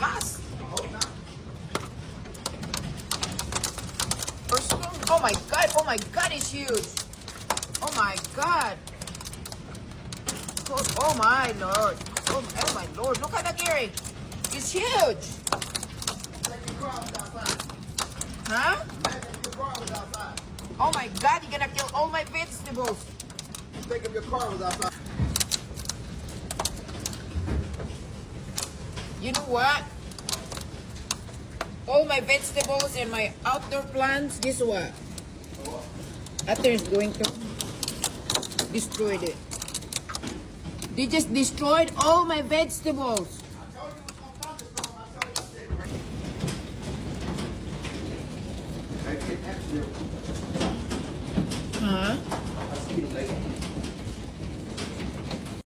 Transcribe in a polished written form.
fast. Oh my god, it's huge. Oh my god. Oh my lord. Oh my lord, look at the gearing. It's huge. Huh? Oh my god, you're gonna kill all my vegetables. Think if your car was outside. You know what? All my vegetables and my outdoor plants, guess what? After is going to destroy it. They just destroyed all my vegetables. Huh?